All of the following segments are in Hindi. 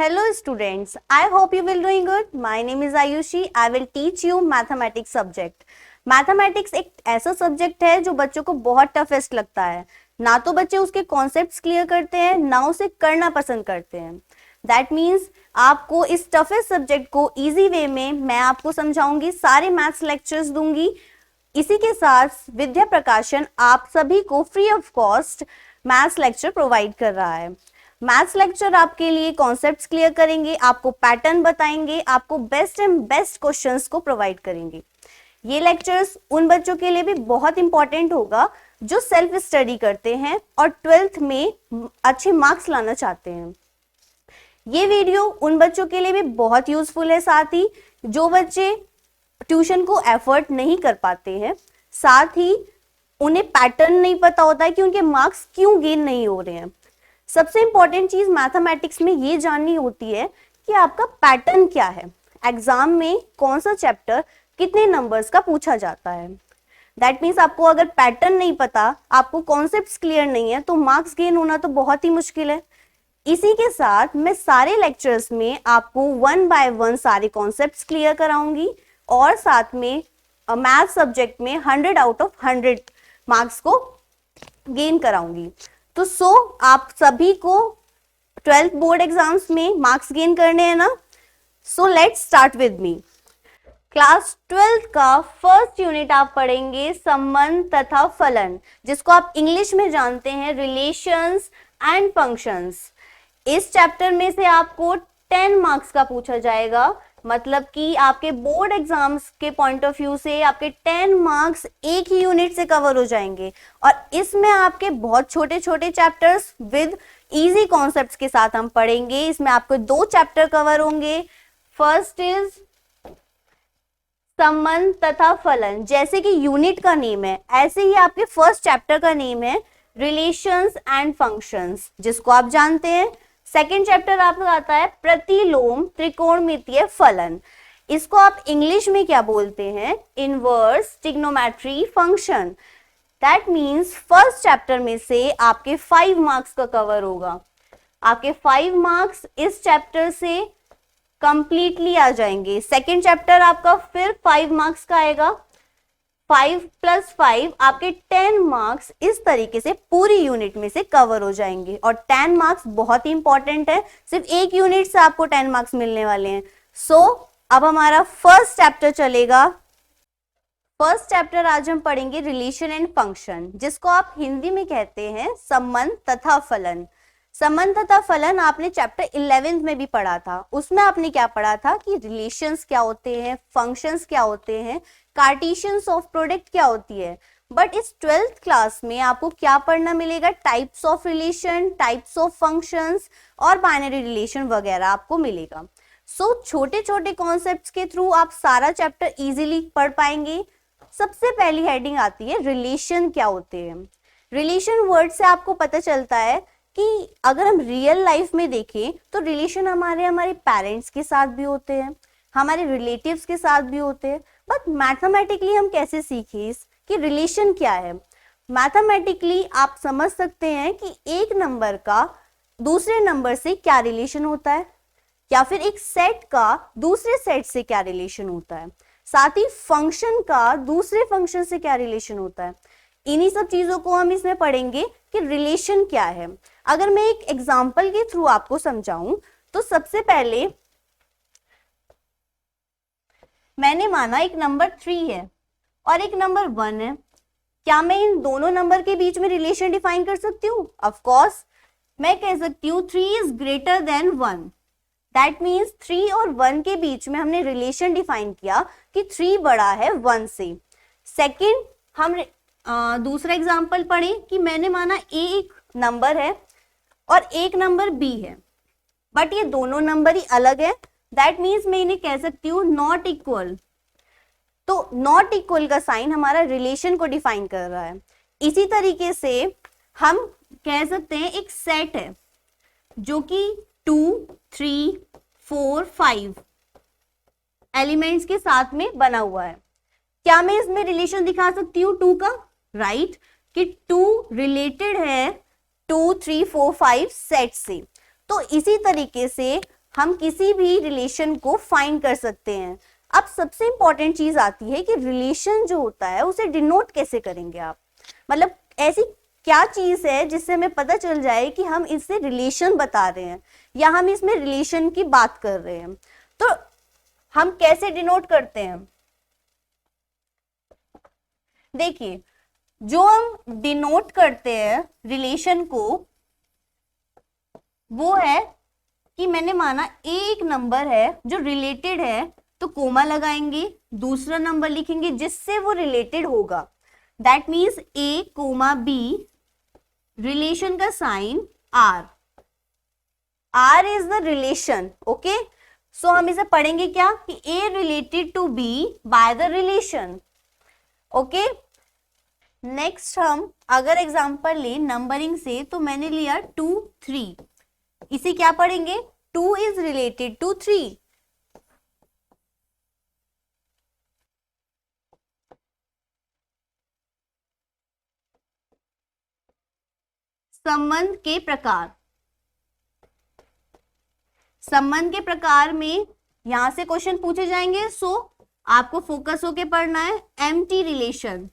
Hello students, I hope you will doing good. My name is Ayushi. I will teach you mathematics subject. Mathematics एक ऐसा सब्जेक्ट है जो बच्चों को बहुत टफेस्ट लगता है. ना तो बच्चे उसके कॉन्सेप्ट्स क्लियर करते हैं, ना उसे करना पसंद करते हैं. दैट मीन्स आपको इस टफेस्ट सब्जेक्ट को इजी वे में मैं आपको समझाऊंगी, सारे मैथ्स लेक्चर्स दूंगी. इसी के साथ विद्या प्रकाशन आप सभी को free of cost maths lecture provide कर रहा है. मैथ्स लेक्चर आपके लिए कॉन्सेप्ट्स क्लियर करेंगे, आपको पैटर्न बताएंगे, आपको बेस्ट एंड बेस्ट क्वेश्चंस को प्रोवाइड करेंगे. ये लेक्चर्स उन बच्चों के लिए भी बहुत इंपॉर्टेंट होगा जो सेल्फ स्टडी करते हैं और 12th में अच्छे मार्क्स लाना चाहते हैं. ये वीडियो उन बच्चों के लिए भी बहुत यूजफुल है, साथ ही जो बच्चे ट्यूशन को एफर्ट नहीं कर पाते हैं, साथ ही उन्हें पैटर्न नहीं पता होता है कि उनके मार्क्स क्यों गेन नहीं हो रहे हैं. सबसे इंपॉर्टेंट चीज मैथमेटिक्स में ये जाननी होती है कि आपका पैटर्न क्या है, एग्जाम में कौन सा चैप्टर कितने नंबर्स का पूछा जाता है. दैट मीन्स आपको अगर पैटर्न नहीं पता, आपको कॉन्सेप्ट्स क्लियर नहीं है, तो मार्क्स गेन होना तो बहुत ही मुश्किल है. इसी के साथ मैं सारे लेक्चर्स में आपको 1 बाय 1 सारे कॉन्सेप्ट्स क्लियर कराऊंगी और साथ में मैथ सब्जेक्ट में 100 आउट ऑफ 100 मार्क्स को गेन कराऊंगी. तो आप सभी को 12th बोर्ड एग्जाम्स में मार्क्स गेन करने हैं ना. So let's start with me. Class 12th का फर्स्ट यूनिट आप पढ़ेंगे संबंध तथा फलन, जिसको आप इंग्लिश में जानते हैं रिलेशंस एंड फंक्शंस. इस चैप्टर में से आपको 10 मार्क्स का पूछा जाएगा, मतलब कि आपके बोर्ड एग्जाम्स के पॉइंट ऑफ व्यू से आपके 10 मार्क्स एक ही यूनिट से कवर हो जाएंगे. और इसमें आपके बहुत छोटे छोटे चैप्टर्स विद इजी कॉन्सेप्ट्स के साथ हम पढ़ेंगे. इसमें आपको 2 चैप्टर कवर होंगे. फर्स्ट इज संबंध तथा फलन. जैसे कि यूनिट का नेम है, ऐसे ही आपके फर्स्ट चैप्टर का नेम है रिलेशंस एंड फंक्शंस, जिसको आप जानते हैं. सेकेंड चैप्टर आपका आता है प्रतिलोम त्रिकोणमितीय फलन. इसको आप इंग्लिश में क्या बोलते हैं, inverse trigonometry function. That means first chapter में से आपके 5 मार्क्स का कवर होगा. आपके 5 मार्क्स इस चैप्टर से कंप्लीटली आ जाएंगे. सेकेंड चैप्टर आपका फिर 5 मार्क्स का आएगा. 5 + 5 आपके 10 मार्क्स इस तरीके से पूरी यूनिट में से कवर हो जाएंगे. और 10 मार्क्स बहुत ही इंपॉर्टेंट है, सिर्फ एक यूनिट से आपको 10 मार्क्स मिलने वाले हैं. अब हमारा फर्स्ट चैप्टर चलेगा. फर्स्ट चैप्टर आज हम पढ़ेंगे रिलेशन एंड फंक्शन, जिसको आप हिंदी में कहते हैं संबंध तथा फलन. संबंध तथा फलन आपने चैप्टर 11th में भी पढ़ा था. उसमें आपने क्या पढ़ा था कि रिलेशंस क्या होते हैं, फंक्शंस क्या होते हैं, कार्टेशियंस ऑफ प्रोडक्ट क्या होती है. बट इस 12th क्लास में आपको क्या पढ़ना मिलेगा, types of relation, types of functions और बाइनरी रिलेशन वगैरह आपको मिलेगा. छोटे छोटे कॉन्सेप्ट्स के थ्रू आप सारा चैप्टर इजीली पढ़ पाएंगे. सबसे पहली हेडिंग आती है रिलेशन क्या होते हैं. रिलेशन वर्ड से आपको पता चलता है कि अगर हम रियल लाइफ में देखें तो रिलेशन हमारे पेरेंट्स के साथ भी होते हैं, हमारे रिलेटिव्स के साथ भी होते हैं. बट मैथमेटिकली हम कैसे सीखें कि रिलेशन क्या है. मैथमेटिकली आप समझ सकते हैं कि एक नंबर का दूसरे नंबर से क्या रिलेशन होता है, या फिर एक सेट का दूसरे सेट से क्या रिलेशन होता है, साथ ही फंक्शन का दूसरे फंक्शन से क्या रिलेशन होता है. इन्हीं सब चीजों को हम इसमें पढ़ेंगे कि रिलेशन क्या है. अगर मैं एक एग्जांपल के थ्रू आपको समझाऊं तो सबसे पहले मैंने माना एक नंबर 3 है और एक नंबर 1 है. क्या मैं इन दोनों नंबर के बीच में रिलेशन डिफाइन कर सकती हूँ? ऑफ कोर्स मैं कह सकती हूँ 3 is greater than 1. That means 3 और 1 के बीच में हमने रिलेशन डिफाइन किया कि 3 बड़ा है 1 से. सेकेंड हम दूसरा एग्जाम्पल पढ़े कि मैंने माना ए एक नंबर है और एक नंबर बी है, बट ये दोनों नंबर ही अलग है. दैट मीन्स मैं इन्हें कह सकती हूँ नॉट इक्वल. तो नॉट इक्वल का साइन हमारा रिलेशन को डिफाइन कर रहा है. इसी तरीके से हम कह सकते हैं एक सेट है जो कि 2, 3, 4, 5 एलिमेंट्स के साथ में बना हुआ है. क्या मैं इसमें रिलेशन दिखा सकती हूँ 2 का? राइट, कि 2 रिलेटेड है 2, 3, 4, 5 सेट से. तो इसी तरीके से हम किसी भी रिलेशन को फाइंड कर सकते हैं। अब सबसे इंपॉर्टेंट चीज आती है कि रिलेशन जो होता है उसे डिनोट कैसे करेंगे आप, मतलब ऐसी क्या चीज है जिससे हमें पता चल जाए कि हम इससे रिलेशन बता रहे हैं या हम इसमें रिलेशन की बात कर रहे हैं। तो हम कैसे डिनोट करते हैं, देखिए जो हम डिनोट करते हैं रिलेशन को वो है कि मैंने माना एक नंबर है जो रिलेटेड है तो कोमा लगाएंगे, दूसरा नंबर लिखेंगे जिससे वो रिलेटेड होगा, that means A comma B, relation का sign R, R is the relation. Okay, so हम इसे पढ़ेंगे क्या कि A related to B by the relation. Okay, next हम अगर एग्जांपल ले नंबरिंग से, तो मैंने लिया 2 3, इसे क्या पढ़ेंगे 2 इज रिलेटेड टू 3। संबंध के प्रकार, संबंध के प्रकार में यहां से क्वेश्चन पूछे जाएंगे, सो आपको फोकस होके पढ़ना है एम्प्टी रिलेशन।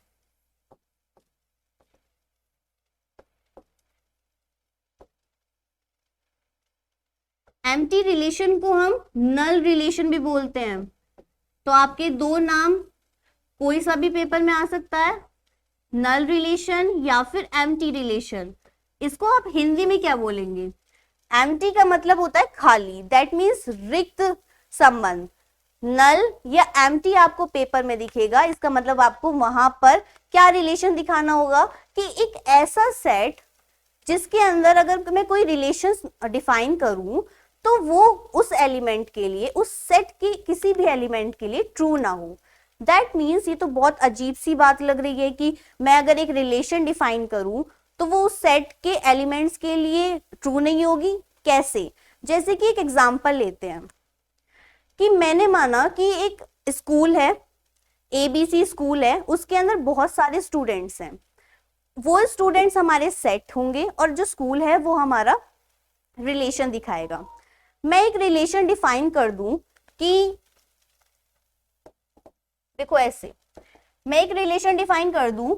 एम्प्टी रिलेशन को हम नल रिलेशन भी बोलते हैं। तो आपके दो नाम कोई सा भी पेपर में आ सकता है, नल रिलेशन या फिर एम्प्टी रिलेशन। इसको आप हिंदी में क्या बोलेंगे, एम्प्टी का मतलब होता है खाली, दैट मीन्स रिक्त संबंध। नल या एम्प्टी आपको पेपर में दिखेगा, इसका मतलब आपको वहां पर क्या रिलेशन दिखाना होगा कि एक ऐसा सेट जिसके अंदर अगर मैं कोई रिलेशन डिफाइन करूं तो वो उस एलिमेंट के लिए, उस सेट के किसी भी एलिमेंट के लिए ट्रू ना हो। दैट मीन्स ये तो बहुत अजीब सी बात लग रही है कि मैं अगर एक रिलेशन डिफाइन करूं तो वो उस सेट के एलिमेंट्स के लिए ट्रू नहीं होगी। कैसे, जैसे कि एक एग्जांपल लेते हैं कि मैंने माना कि एक स्कूल है, ABC स्कूल है, उसके अंदर बहुत सारे स्टूडेंट्स हैं, वो स्टूडेंट्स हमारे सेट होंगे और जो स्कूल है वो हमारा रिलेशन दिखाएगा। मैं एक रिलेशन डिफाइन कर दूं कि देखो ऐसे, मैं एक रिलेशन डिफाइन कर दूं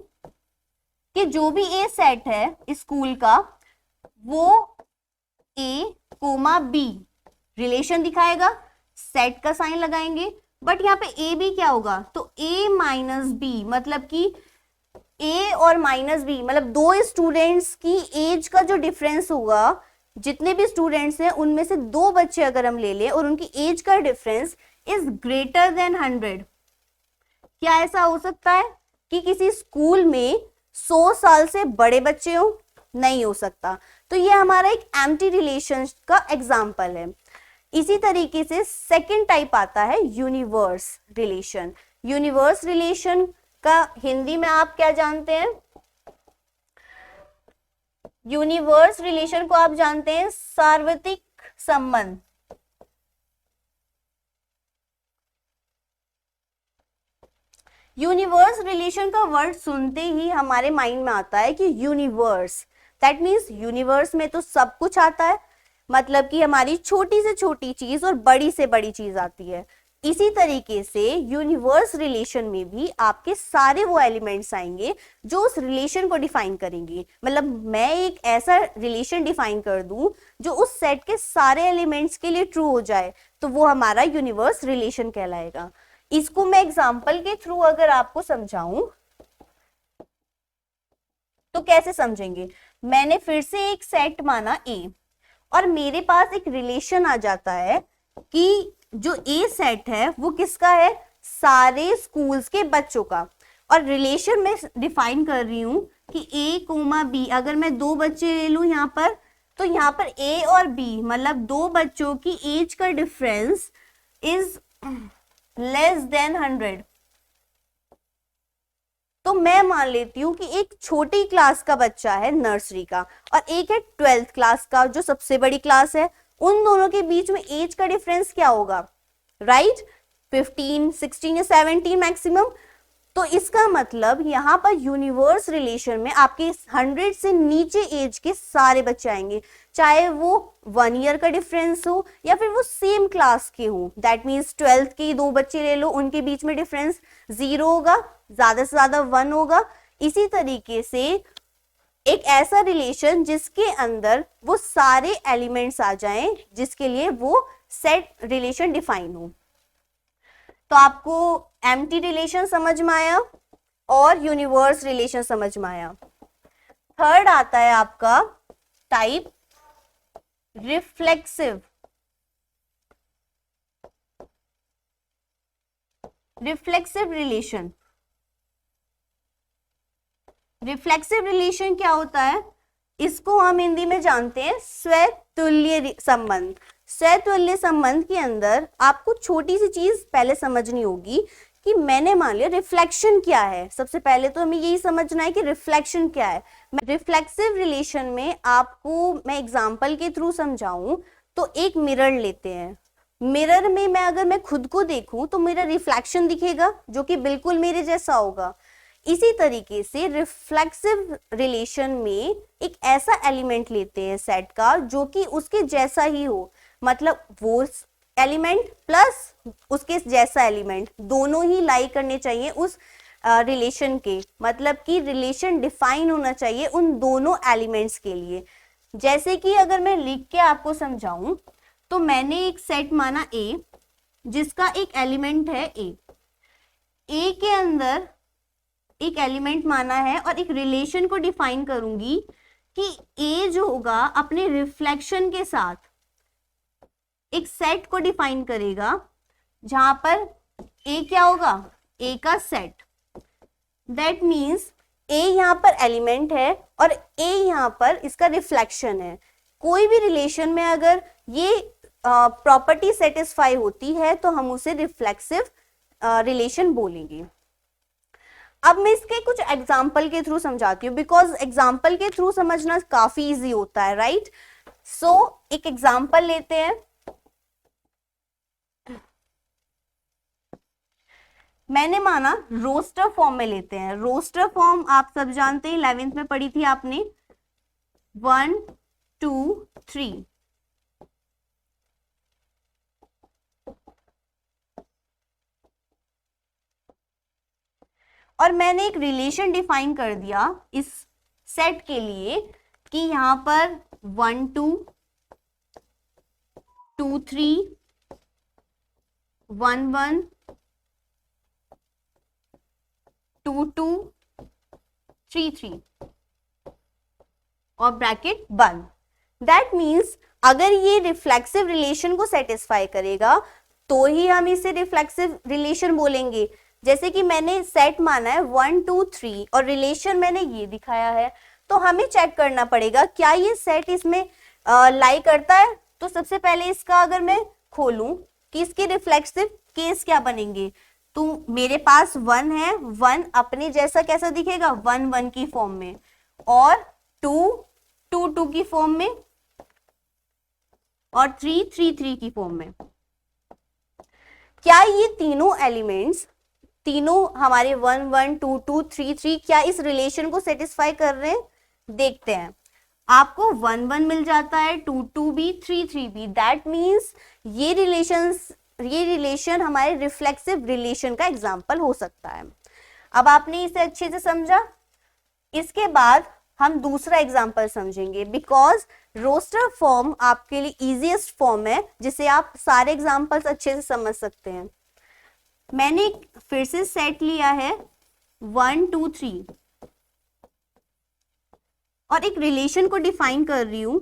कि जो भी ए सेट है स्कूल का वो ए कोमा बी रिलेशन दिखाएगा, सेट का साइन लगाएंगे। बट यहाँ पे ए बी क्या होगा, तो ए माइनस बी, मतलब कि ए और माइनस बी, मतलब दो स्टूडेंट्स की एज का जो डिफरेंस होगा, जितने भी स्टूडेंट्स हैं उनमें से दो बच्चे अगर हम ले लें और उनकी एज का डिफरेंस इज ग्रेटर देन 100, क्या ऐसा हो सकता है कि किसी स्कूल में 100 साल से बड़े बच्चे हो? नहीं हो सकता। तो ये हमारा एक एम्प्टी रिलेशन का एग्जाम्पल है। इसी तरीके से सेकंड टाइप आता है यूनिवर्स रिलेशन। यूनिवर्स रिलेशन का हिंदी में आप क्या जानते हैं, यूनिवर्स रिलेशन को आप जानते हैं सार्वत्रिक संबंध। यूनिवर्स रिलेशन का वर्ड सुनते ही हमारे माइंड में आता है कि यूनिवर्स, दैट मीन्स यूनिवर्स में तो सब कुछ आता है, मतलब कि हमारी छोटी से छोटी चीज और बड़ी से बड़ी चीज आती है। इसी तरीके से यूनिवर्स रिलेशन में भी आपके सारे वो एलिमेंट्स आएंगे जो उस रिलेशन को डिफाइन करेंगे। मतलब मैं एक ऐसा रिलेशन डिफाइन कर दूं जो उस सेट के सारे एलिमेंट्स के लिए ट्रू हो जाए, तो वो हमारा यूनिवर्स रिलेशन कहलाएगा। इसको मैं एग्जांपल के थ्रू अगर आपको समझाऊं तो कैसे समझेंगे, मैंने फिर से एक सेट माना ए और मेरे पास एक रिलेशन आ जाता है कि जो ए सेट है वो किसका है, सारे स्कूल्स के बच्चों का। और रिलेशन में डिफाइन कर रही हूं कि ए कोमा बी, अगर मैं दो बच्चे ले लूं यहाँ पर, तो यहाँ पर ए और बी मतलब दो बच्चों की एज का डिफरेंस इज लेस देन 100। तो मैं मान लेती हूँ कि एक छोटी क्लास का बच्चा है नर्सरी का और एक है 12th क्लास का जो सबसे बड़ी क्लास है, उन दोनों के बीच में एज का डिफरेंस क्या होगा, राइट 15, 16 या 17 मैक्सिमम। तो इसका मतलब यहाँ पर यूनिवर्स रिलेशन में आपके 100 से नीचे एज के सारे बच्चे आएंगे, चाहे वो 1 ईयर का डिफरेंस हो या फिर वो सेम क्लास के हो। दैट मीन्स 12th के 2 बच्चे ले लो, उनके बीच में डिफरेंस 0 होगा, ज्यादा से ज्यादा 1 होगा। इसी तरीके से एक ऐसा रिलेशन जिसके अंदर वो सारे एलिमेंट्स आ जाएं, जिसके लिए वो सेट रिलेशन डिफाइन हो। तो आपको एम्प्टी रिलेशन समझ में आया और यूनिवर्स रिलेशन समझ में आया। थर्ड आता है आपका type reflexive. Reflexive relation, reflexive relation क्या होता है? इसको हम हिंदी में जानते हैं स्वतुल्य संबंध। स्वतुल्य संबंध के अंदर आपको छोटी सी चीज पहले समझनी होगी कि मैंने मान लिया रिफ्लेक्शन क्या है। सबसे पहले तो हमें यही समझना है कि रिफ्लेक्शन क्या है। रिफ्लेक्सिव रिलेशन में आपको मैं एग्जांपल के थ्रू समझाऊं तो एक मिरर लेते हैं। मिरर में अगर मैं खुद को देखूं तो मेरा रिफ्लेक्शन दिखेगा जो कि बिल्कुल मेरे जैसा होगा। इसी तरीके से रिफ्लेक्सिव रिलेशन में एक ऐसा एलिमेंट लेते हैं सेट का जो कि उसके जैसा ही हो, मतलब वो एलिमेंट प्लस उसके जैसा एलिमेंट दोनों ही लाई करने चाहिए उस रिलेशन के, मतलब कि रिलेशन डिफाइन होना चाहिए उन दोनों एलिमेंट्स के लिए। जैसे कि अगर मैं लिख के आपको समझाऊं तो मैंने एक सेट माना ए जिसका एक एलिमेंट है ए के अंदर एक एलिमेंट माना है और एक रिलेशन को डिफाइन करूंगी कि ए जो होगा अपने रिफ्लेक्शन के साथ एक सेट को डिफाइन करेगा जहां पर ए क्या होगा? ए का सेट। दैट मीन्स ए यहाँ पर एलिमेंट है और ए यहाँ पर इसका रिफ्लेक्शन है। कोई भी रिलेशन में अगर ये प्रॉपर्टी सेटिस्फाई होती है तो हम उसे रिफ्लेक्सिव रिलेशन बोलेंगे। अब मैं इसके कुछ एग्जाम्पल के थ्रू समझाती हूँ, बिकॉज एग्जाम्पल के थ्रू समझना काफी इजी होता है, राइट? सो एक एग्जाम्पल लेते हैं। मैंने माना रोस्टर फॉर्म में लेते हैं। रोस्टर फॉर्म आप सब जानते हैं, 11th में पढ़ी थी आपने, 1 2 3। और मैंने एक रिलेशन डिफाइन कर दिया इस सेट के लिए कि यहां पर 1 2 2 3 1 1 2 2 3 3 और ब्रैकेट बंद। दैट मीन्स अगर ये रिफ्लेक्सिव रिलेशन को सेटिस्फाई करेगा तो ही हम इसे रिफ्लेक्सिव रिलेशन बोलेंगे। जैसे कि मैंने सेट माना है 1 2 3 और रिलेशन मैंने ये दिखाया है, तो हमें चेक करना पड़ेगा क्या ये सेट इसमें लाई करता है। तो सबसे पहले इसका अगर मैं खोलूं कि इसके रिफ्लेक्सिव केस क्या बनेंगे, तो मेरे पास 1 है, 1 अपने जैसा कैसा दिखेगा? 1 1 की फॉर्म में, और 2 2 2 की फॉर्म में, और 3 3 3 की फॉर्म में। क्या ये तीनों एलिमेंट्स, तीनों हमारे 1 1 2 2 3 3 क्या इस रिलेशन को सेटिस्फाई कर रहे हैं? देखते हैं। आपको 1 1 मिल जाता है, 2 2 भी, 3 3 भी। दैट मीन्स ये रिलेशन हमारे रिफ्लेक्सिव रिलेशन का एग्जाम्पल हो सकता है। अब आपने इसे अच्छे से समझा। इसके बाद हम दूसरा एग्जाम्पल समझेंगे, बिकॉज रोस्टर फॉर्म आपके लिए इजीएस्ट फॉर्म है जिसे आप सारे एग्जाम्पल्स अच्छे से समझ सकते हैं। मैंने फिर से सेट लिया है 1 2 3 और एक रिलेशन को डिफाइन कर रही हूं।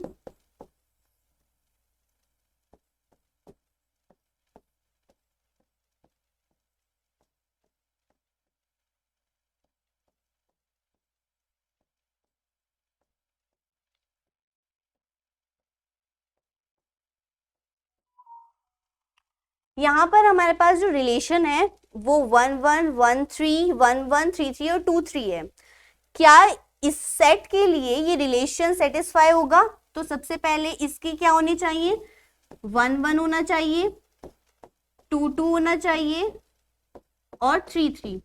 यहां पर हमारे पास जो रिलेशन है वो 1 1 1 3 1 1 3 3 और 2 3 है। क्या इस सेट के लिए ये रिलेशन सेटिस्फाई होगा? तो सबसे पहले इसकी क्या होनी चाहिए? 1 1 होना चाहिए, 2 2 होना चाहिए और 3 3।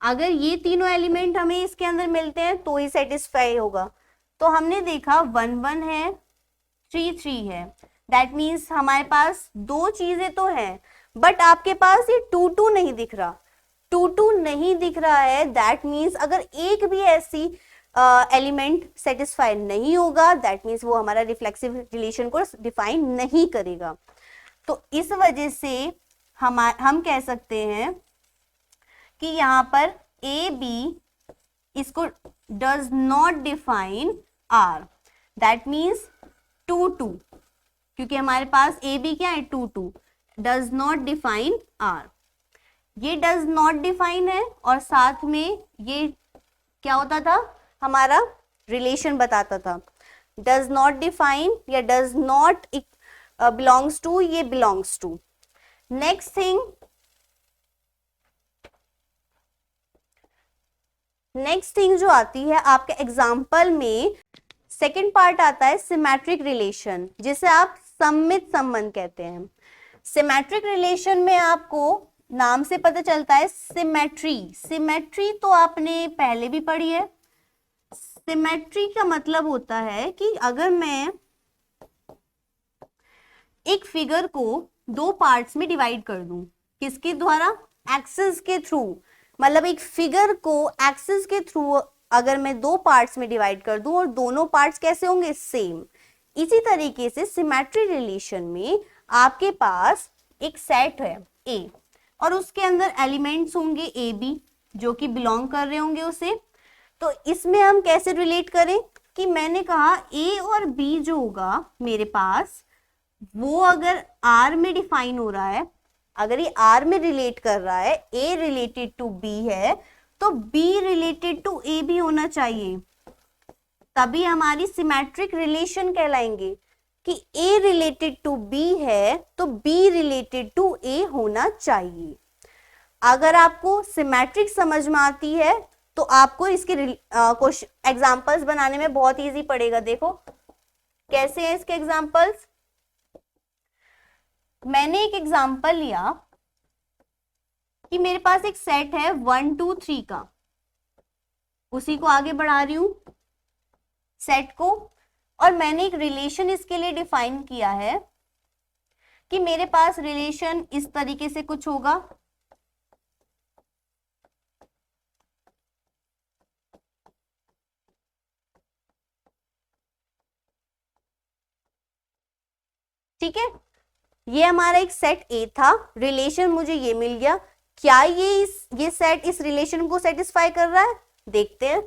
अगर ये तीनों एलिमेंट हमें इसके अंदर मिलते हैं तो ही सेटिस्फाई होगा। तो हमने देखा 1 1 है, 3 3 है, दैट मीन्स हमारे पास दो चीजें तो हैं, बट आपके पास ये 2 2 नहीं दिख रहा। 2 2 नहीं दिख रहा है, दैट मीन्स अगर एक भी ऐसी एलिमेंट सेटिस्फाई नहीं होगा, दैट मीन्स वो हमारा रिफ्लेक्सिव रिलेशन को डिफाइन नहीं करेगा। तो इस वजह से हम कह सकते हैं कि यहाँ पर ए बी इसको does not define R, that means 2 2, क्योंकि हमारे पास ए बी क्या है 2 2, डज नॉट डिफाइन आर। ये डज नॉट डिफाइन है और साथ में ये क्या होता था, हमारा रिलेशन बताता था। डज नॉट डिफाइन या डज नॉट बिलोंग्स टू, ये बिलोंग्स टू। नेक्स्ट थिंग जो आती है आपके एग्जाम्पल में, सेकेंड पार्ट आता है सिमेट्रिक रिलेशन, जिसे आप सममित संबंध कहते हैं। सिमेट्रिक रिलेशन में आपको नाम से पता चलता है सिमेट्री तो आपने पहले भी पढ़ी है। सिमेट्री का मतलब होता है कि अगर मैं एक फिगर को दो पार्ट्स में डिवाइड कर दूं, किसके द्वारा, एक्सिस के थ्रू, मतलब एक फिगर को एक्सिस के थ्रू अगर मैं दो पार्ट्स में डिवाइड कर दूं और दोनों पार्ट्स कैसे होंगे, सेम। इसी तरीके से सिमेट्री रिलेशन में आपके पास एक सेट है ए और उसके अंदर एलिमेंट्स होंगे ए बी जो कि बिलोंग कर रहे होंगे उसे। तो इसमें हम कैसे रिलेट करें कि मैंने कहा ए और बी जो होगा मेरे पास, वो अगर आर में डिफाइन हो रहा है, अगर ये आर में रिलेट कर रहा है, ए रिलेटेड टू बी है, तो बी रिलेटेड टू ए भी होना चाहिए, तभी हमारी सिमेट्रिक रिलेशन कहलाएंगे। कि ए रिलेटेड टू बी है तो बी रिलेटेड टू ए होना चाहिए। अगर आपको सिमेट्रिक समझ में आती है तो आपको इसके एग्जांपल्स बनाने में बहुत इजी पड़ेगा। देखो कैसे हैं इसके एग्जांपल्स। मैंने एक एग्जांपल लिया कि मेरे पास एक सेट है 1 2 3 का, उसी को आगे बढ़ा रही हूं सेट को, और मैंने एक रिलेशन इसके लिए डिफाइन किया है कि मेरे पास रिलेशन इस तरीके से कुछ होगा। ठीक है, ये हमारा एक सेट ए था, रिलेशन मुझे ये मिल गया। क्या ये सेट इस रिलेशन को सेटिस्फाई कर रहा है, देखते हैं।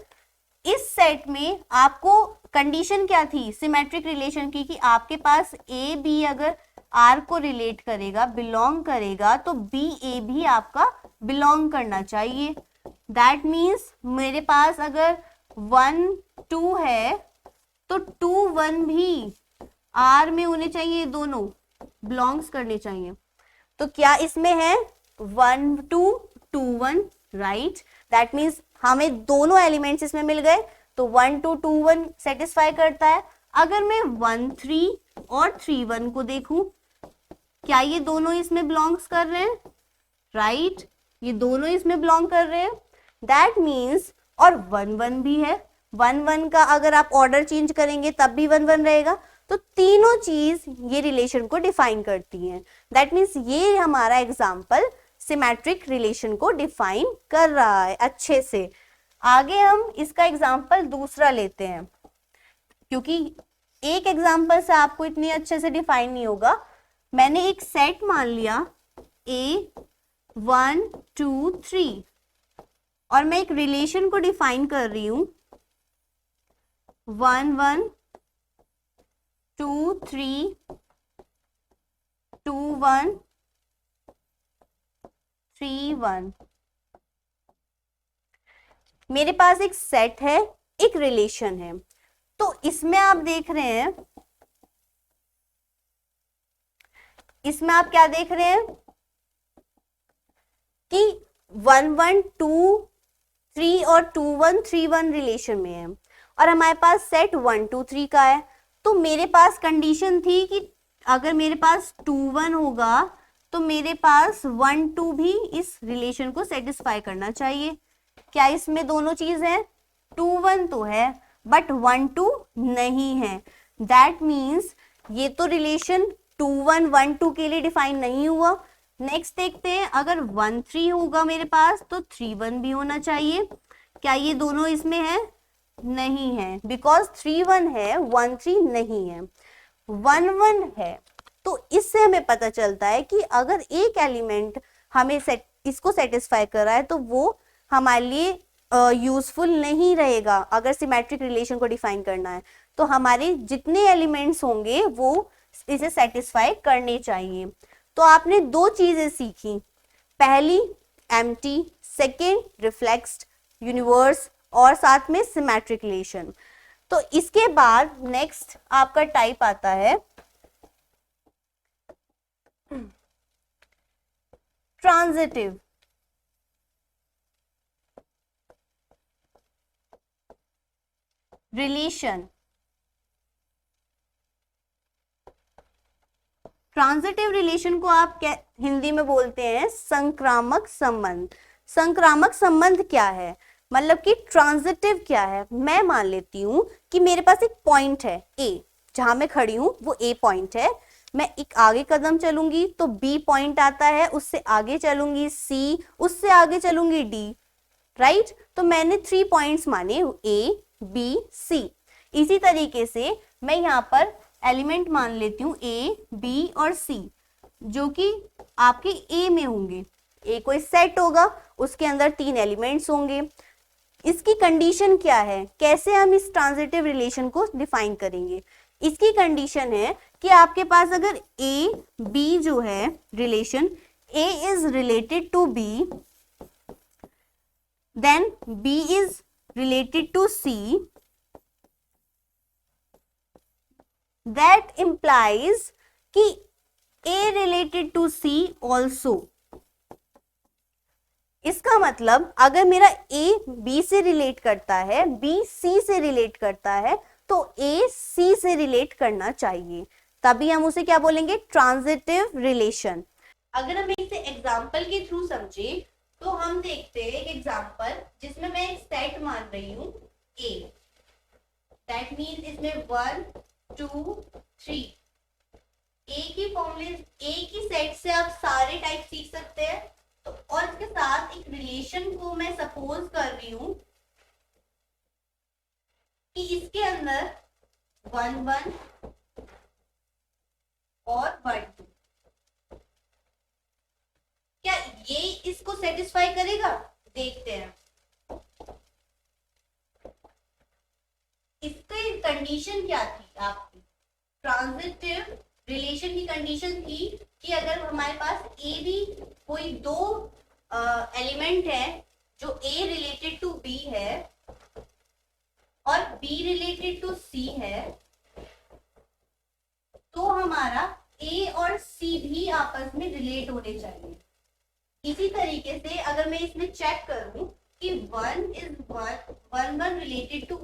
इस सेट में आपको कंडीशन क्या थी सिमेट्रिक रिलेशन की, कि आपके पास ए बी अगर आर को रिलेट करेगा, बिलोंग करेगा, तो बी ए भी आपका बिलोंग करना चाहिए। दैट मीन्स मेरे पास अगर 1 2 है तो 2 1 भी आर में होने चाहिए, दोनों बिलोंग्स करने चाहिए। तो क्या इसमें है 1 2 2 1, राइट। दैट मीन्स हमें दोनों एलिमेंट्स इसमें मिल गए, तो 1 2 2 1 सेटिस्फाई करता है। अगर मैं 1 3 और 3 1 को देखूं, क्या ये दोनों इसमें बिलोंग्स कर रहे हैं, राइट, ये दोनों इसमें बिलोंग कर रहे हैं। दैट मीन्स, और 1 1 भी है, 1 1 का अगर आप ऑर्डर चेंज करेंगे तब भी 1 1 रहेगा। तो तीनों चीज ये रिलेशन को डिफाइन करती हैं। दैट मीन्स ये हमारा एग्जाम्पल सिमेट्रिक रिलेशन को डिफाइन कर रहा है अच्छे से। आगे हम इसका एग्जाम्पल दूसरा लेते हैं, क्योंकि एक एग्जाम्पल से आपको इतनी अच्छे से डिफाइन नहीं होगा। मैंने एक सेट मान लिया ए 1 2 3 और मैं एक रिलेशन को डिफाइन कर रही हूं 1 1 2 3 2 1 3 1। मेरे पास एक सेट है, एक रिलेशन है। तो इसमें आप देख रहे हैं, इसमें आप क्या देख रहे हैं कि 1 1 2 3 और 2 1 3 1 रिलेशन में है, और हमारे पास सेट 1 2 3 का है। तो मेरे पास कंडीशन थी कि अगर मेरे पास 2 1 होगा तो मेरे पास 1 2 भी इस रिलेशन को सेटिस्फाई करना चाहिए। क्या इसमें दोनों चीज है? 2 1 तो है बट 1 2 नहीं है। दैट मीन्स ये तो रिलेशन 2 1 1 2 के लिए डिफाइन नहीं हुआ। नेक्स्ट देखते हैं, अगर 1 3 होगा मेरे पास तो 3 1 भी होना चाहिए। क्या ये दोनों इसमें है? नहीं है, बिकॉज 3 1 है 1 3 नहीं है। 1 1 है। तो इससे हमें पता चलता है कि अगर एक एलिमेंट हमें इसको सेटिस्फाई कर रहा है तो वो हमारे लिए यूजफुल नहीं रहेगा। अगर सिमेट्रिक रिलेशन को डिफाइन करना है तो हमारे जितने एलिमेंट्स होंगे वो इसे सेटिस्फाई करने चाहिए। तो आपने दो चीजें सीखी, पहली एम्प्टी, सेकेंड रिफ्लेक्स्ड यूनिवर्स और साथ में सिमेट्रिक रिलेशन। तो इसके बाद नेक्स्ट आपका टाइप आता है ट्रांजिटिव रिलेशन। ट्रांजिटिव रिलेशन को आप हिंदी में बोलते हैं संक्रामक संबंध। संक्रामक संबंध क्या है? मतलब कि ट्रांजिटिव क्या है? मैं मान लेती हूं कि मेरे पास एक पॉइंट है ए, जहां मैं खड़ी हूं वो ए पॉइंट है। मैं एक आगे कदम चलूंगी तो बी पॉइंट आता है, उससे आगे चलूंगी सी, उससे आगे चलूंगी डी, राइट? तो मैंने 3 पॉइंट्स माने ए बी सी। इसी तरीके से मैं यहाँ पर एलिमेंट मान लेती हूँ ए बी और सी, जो कि आपके ए में होंगे। ए कोई सेट होगा, उसके अंदर 3 एलिमेंट्स होंगे। इसकी कंडीशन क्या है? कैसे हम इस ट्रांजिटिव रिलेशन को डिफाइन करेंगे? इसकी कंडीशन है कि आपके पास अगर ए बी जो है relation, A is related to B, then B is related to C, that implies कि A related to C also। इसका मतलब अगर मेरा A B से रिलेट करता है, B C से रिलेट करता है, तो A C से रिलेट करना चाहिए, तभी हम उसे क्या बोलेंगे? Transitive relation. अगर हम इसे एग्जाम्पल के थ्रू समझे तो हम देखते हैं एक एग्जाम्पल जिसमें मैं एक सेट मान रही हूँ A। दैट मीन्स इसमें 1 2 3 A की फॉर्मूले, A की सेट से आप सारे टाइप सीख सकते हैं। तो और इसके साथ एक रिलेशन को मैं सपोज कर रही हूँ कि इसके अंदर 1 1 और 1 2, क्या ये इसको सेटिस्फाई करेगा? देखते हैं। इसकी कंडीशन क्या थी आपकी? ट्रांजिटिव रिलेशन की कंडीशन थी कि अगर हमारे पास ए बी कोई दो एलिमेंट है, जो ए रिलेटेड टू बी है और बी रिलेटेड टू सी है, तो हमारा ए और सी भी आपस में रिलेट होने चाहिए। इसी तरीके से अगर मैं इसमें चेक करूं कि 1 रिलेटेड टू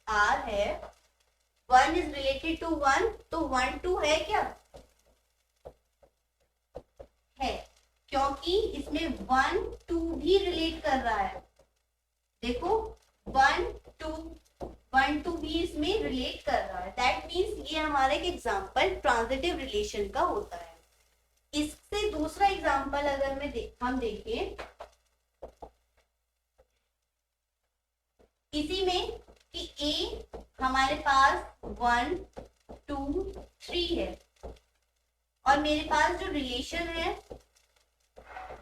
आर है, 1 इज रिलेटेड टू 1, तो 1 2 है क्या? है, क्योंकि इसमें 1 2 भी रिलेट कर रहा है। देखो 1 2 भी इसमें रिलेट कर रहा है। दैट मीन्स ये हमारा एक एग्जांपल ट्रांजिटिव रिलेशन का होता है। इससे दूसरा एग्जांपल अगर हम देखें इसी में कि A हमारे पास 1 2 3 है और मेरे पास जो रिलेशन है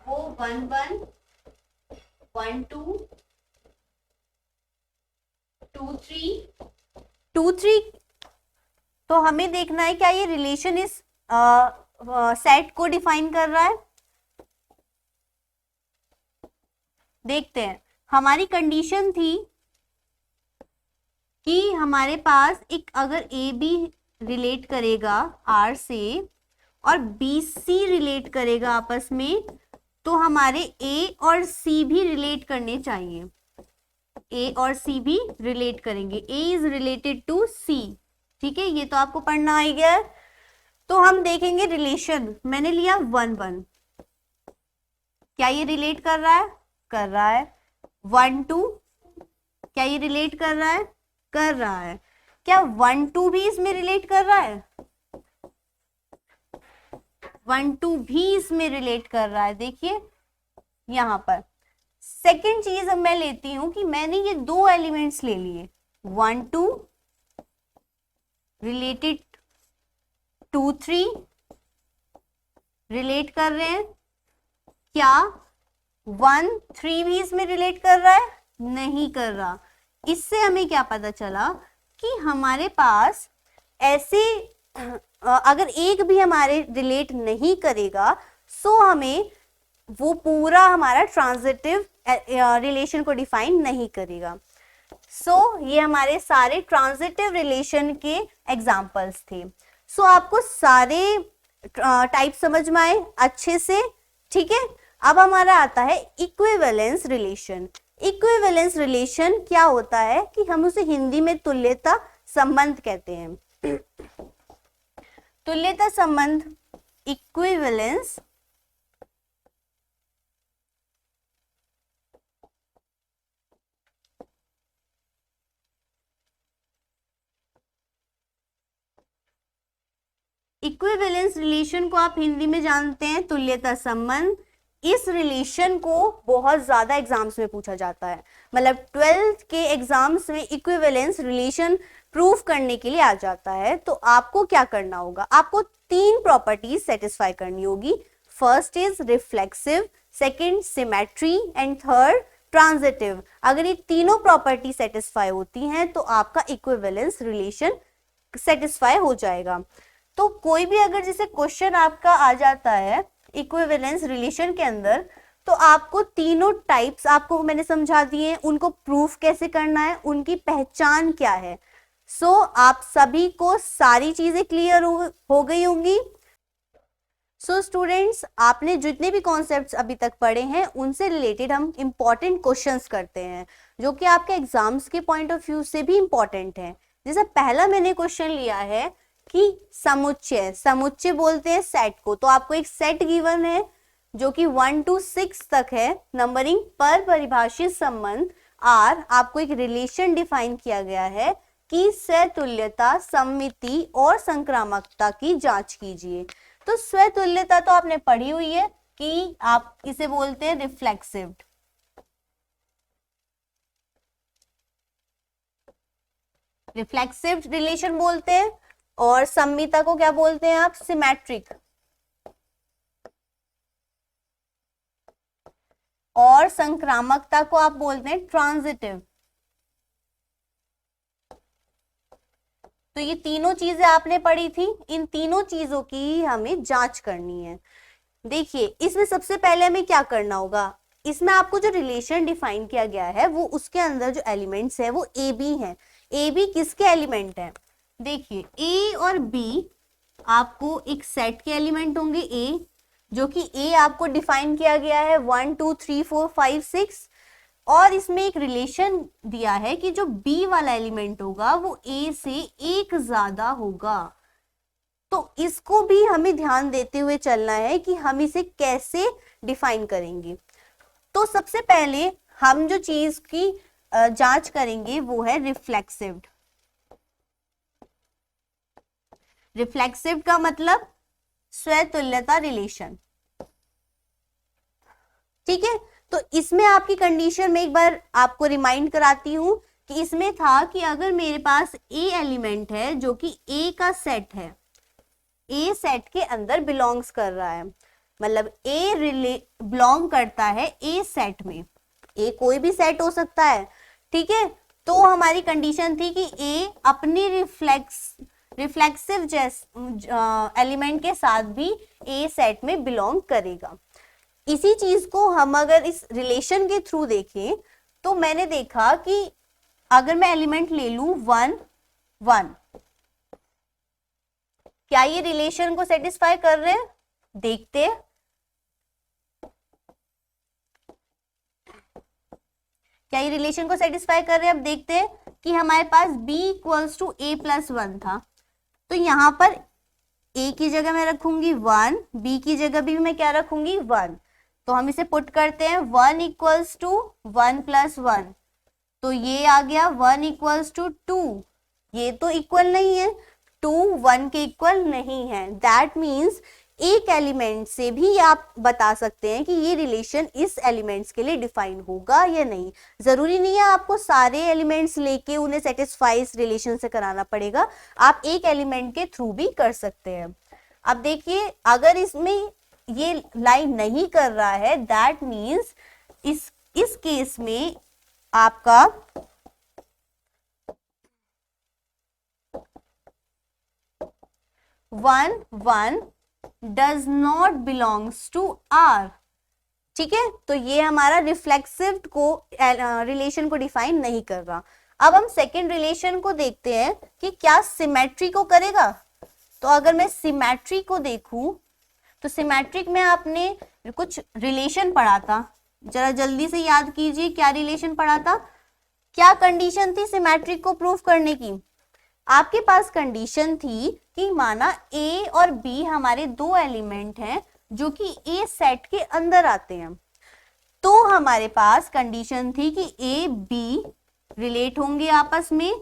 वो 1 1 1 2 2 3। तो हमें देखना है क्या ये रिलेशन इस सेट को डिफाइन कर रहा है। देखते हैं। हमारी कंडीशन थी कि हमारे पास एक अगर ए बी रिलेट करेगा आर से और बी सी रिलेट करेगा आपस में, तो हमारे ए और सी भी रिलेट करने चाहिए। ए और सी भी रिलेट करेंगे। ए इज रिलेटेड टू सी, ठीक है, ये तो आपको पढ़ना आ गया है। तो हम देखेंगे रिलेशन, मैंने लिया 1 1, क्या ये रिलेट कर रहा है? कर रहा है। 1 2, क्या ये रिलेट कर रहा है? कर रहा है। क्या 1 2 भी इसमें रिलेट कर रहा है? 1 2 भी इसमें रिलेट कर रहा है। देखिए यहां पर सेकेंड चीज अब मैं लेती हूं कि मैंने ये दो एलिमेंट्स ले लिए, 1 2 रिलेटेड 2 3 रिलेट कर रहे हैं। क्या 1 3 भी इसमें रिलेट कर रहा है? नहीं कर रहा। इससे हमें क्या पता चला कि हमारे पास ऐसे अगर एक भी हमारे रिलेट नहीं करेगा सो हमें वो पूरा हमारा ट्रांजिटिव रिलेशन को डिफाइन नहीं करेगा। ये हमारे सारे ट्रांजिटिव रिलेशन के एग्जाम्पल्स थे। आपको सारे टाइप समझ में आए अच्छे से? ठीक है, अब हमारा आता है इक्विवेलेंस रिलेशन। इक्विवेलेंस रिलेशन क्या होता है कि हम उसे हिंदी में तुल्यता संबंध कहते हैं। तुल्यता संबंध, इक्विवेलेंस इक्विवेलेंस रिलेशन को आप हिंदी में जानते हैं तुल्यता संबंध। इस रिलेशन को बहुत ज्यादा एग्जाम्स में पूछा जाता है, मतलब 12th के एग्जाम्स में इक्विवेलेंस रिलेशन प्रूफ करने के लिए आ जाता है। तो आपको क्या करना होगा? आपको 3 प्रॉपर्टीज सेटिस्फाई करनी होगी। First is reflexive, second symmetry and third transitive. अगर ये तीनों प्रॉपर्टी सेटिस्फाई होती हैं तो आपका इक्विवेलेंस रिलेशन सेटिस्फाई हो जाएगा। तो कोई भी अगर जैसे क्वेश्चन आपका आ जाता है इक्विवेलेंस रिलेशन के अंदर, तो आपको तीनों टाइप्स आपको मैंने समझा दिए, उनको प्रूफ कैसे करना है, उनकी पहचान क्या है। आप सभी को सारी चीजें क्लियर हो गई होंगी। स्टूडेंट्स, आपने जितने भी कॉन्सेप्ट्स अभी तक पढ़े हैं उनसे रिलेटेड हम इंपॉर्टेंट क्वेश्चंस करते हैं जो कि आपके एग्जाम्स के पॉइंट ऑफ व्यू से भी इंपॉर्टेंट है। जैसे पहला मैंने क्वेश्चन लिया है कि समुच्चय, समुच्चय बोलते हैं सेट को। तो आपको एक सेट गिवन है जो कि 1 to 6 तक है, नंबरिंग पर परिभाषित संबंध R। आपको एक रिलेशन डिफाइन किया गया है कि स्वतुल्यता, सममिति और संक्रामकता की जांच कीजिए। तो स्वतुल्यता तो आपने पढ़ी हुई है कि आप इसे बोलते हैं रिफ्लेक्सिव। रिफ्लेक्सिव रिलेशन बोलते हैं। और सम्मिता को क्या बोलते हैं आप? सिमेट्रिक। और संक्रामकता को आप बोलते हैं ट्रांजिटिव। तो ये तीनों चीजें आपने पढ़ी थी, इन तीनों चीजों की हमें जांच करनी है। देखिए इसमें सबसे पहले हमें क्या करना होगा, इसमें आपको जो रिलेशन डिफाइन किया गया है वो उसके अंदर जो एलिमेंट्स है वो ए बी है। ए बी किसके एलिमेंट है? देखिए ए और बी आपको एक सेट के एलिमेंट होंगे। ए जो कि ए आपको डिफाइन किया गया है 1 2 3 4 5 6, और इसमें एक रिलेशन दिया है कि जो बी वाला एलिमेंट होगा वो ए से एक ज्यादा होगा। तो इसको भी हमें ध्यान देते हुए चलना है कि हम इसे कैसे डिफाइन करेंगे। तो सबसे पहले हम जो चीज की जांच करेंगे वो है रिफ्लेक्सिव। रिफ्लेक्सिव का मतलब स्वतुल्यता रिलेशन। ठीक है, तो इसमें आपकी कंडीशन में एक बार आपको रिमाइंड कराती हूं कि इसमें था कि अगर मेरे पास ए एलिमेंट है जो कि ए का सेट है, ए सेट के अंदर बिलोंग्स कर रहा है, मतलब ए बिलोंग करता है ए सेट में। ए कोई भी सेट हो सकता है, ठीक है। तो हमारी कंडीशन थी कि ए अपनी रिफ्लेक्सिव एलिमेंट के साथ भी ए सेट में बिलोंग करेगा। इसी चीज को हम अगर इस रिलेशन के थ्रू देखें तो मैंने देखा कि अगर मैं एलिमेंट ले लूं 1 1, क्या ये रिलेशन को सेटिस्फाई कर रहे हैं? देखते हैं। क्या ये रिलेशन को सेटिस्फाई कर रहे हैं? अब देखते हैं कि हमारे पास b equals to a plus 1 था, तो यहां पर a की जगह मैं रखूंगी 1, b की जगह भी मैं क्या रखूंगी 1। तो हम इसे पुट करते हैं 1 इक्वल्स टू 1 प्लस 1, तो ये आ गया 1 इक्वल्स टू 2, ये तो इक्वल नहीं है, 2 1 के इक्वल नहीं है। दैट मीन्स एक एलिमेंट से भी आप बता सकते हैं कि ये रिलेशन इस एलिमेंट्स के लिए डिफाइन होगा या नहीं। जरूरी नहीं है आपको सारे एलिमेंट्स लेके उन्हें सेटिस्फाई इस रिलेशन से कराना पड़ेगा, आप एक एलिमेंट के थ्रू भी कर सकते हैं। अब देखिए अगर इसमें ये लाइन नहीं कर रहा है, दैट मीन्स इस केस में आपका one does not belongs to R. ठीक है, तो ये हमारा रिफ्लेक्सिव को रिलेशन को डिफाइन नहीं कर रहा। अब हम सेकेंड रिलेशन को देखते हैं कि क्या सिमेट्री को करेगा। तो अगर मैं सिमेट्री को देखूं तो सिमेट्रिक में आपने कुछ रिलेशन पढ़ा था, जरा जल्दी से याद कीजिए क्या रिलेशन पढ़ा था, क्या कंडीशन थी सिमेट्रिक को प्रूव करने की। आपके पास कंडीशन थी कि माना ए और बी हमारे दो एलिमेंट हैं जो कि ए सेट के अंदर आते हैं, तो हमारे पास कंडीशन थी कि ए बी रिलेट होंगे आपस में,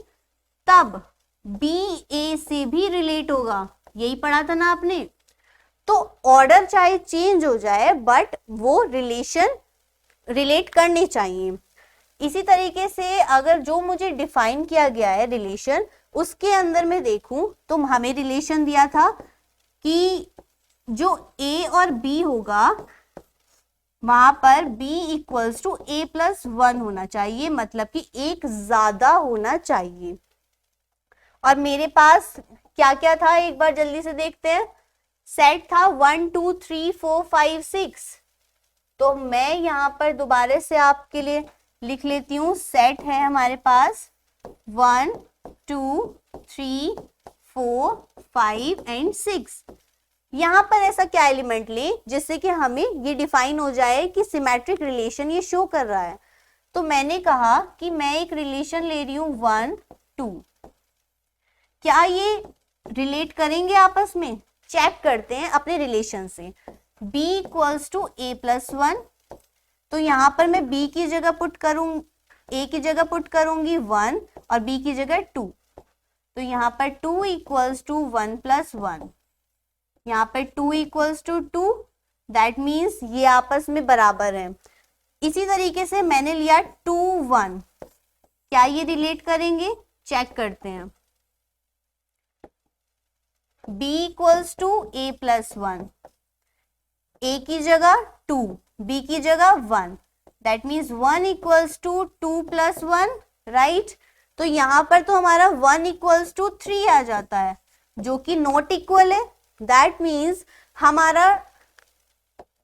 तब बी ए से भी रिलेट होगा, यही पढ़ा था ना आपने। तो ऑर्डर चाहे चेंज हो जाए बट वो रिलेशन रिलेट करने चाहिए। इसी तरीके से अगर जो मुझे डिफाइन किया गया है रिलेशन, उसके अंदर मैं देखूं तो हमें रिलेशन दिया था कि जो ए और बी होगा वहां पर b equals to A plus 1 होना चाहिए, मतलब कि एक ज्यादा होना चाहिए। और मेरे पास क्या क्या था एक बार जल्दी से देखते हैं। सेट था 1 2 3 4 5 6, तो मैं यहां पर दोबारा से आपके लिए लिख लेती हूँ। सेट है हमारे पास 1 2 3 4 5 एंड 6। यहां पर ऐसा क्या एलिमेंट ले जिससे कि हमें ये डिफाइन हो जाए कि सिमेट्रिक रिलेशन ये शो कर रहा है। तो मैंने कहा कि मैं एक रिलेशन ले रही हूं 1 2, क्या ये रिलेट करेंगे आपस में, चेक करते हैं अपने रिलेशन से। b equals to A plus 1, तो यहां पर मैं b की जगह पुट करूं, a की जगह पुट करूंगी 1 और b की जगह 2, तो यहां पर 2 इक्वल्स टू 1 प्लस 1, यहाँ पर 2 इक्वल्स टू 2, दैट मीन्स ये आपस में बराबर है। इसी तरीके से मैंने लिया 2 1, क्या ये रिलेट करेंगे, चेक करते हैं। b equals to A plus 1, a की जगह 2, b की जगह 1, that means 1 equals to 2 plus 1, right. तो यहां पर तो हमारा 1 इक्वल्स टू 3 आ जाता है जो कि नॉट इक्वल है। दैट मीन्स हमारा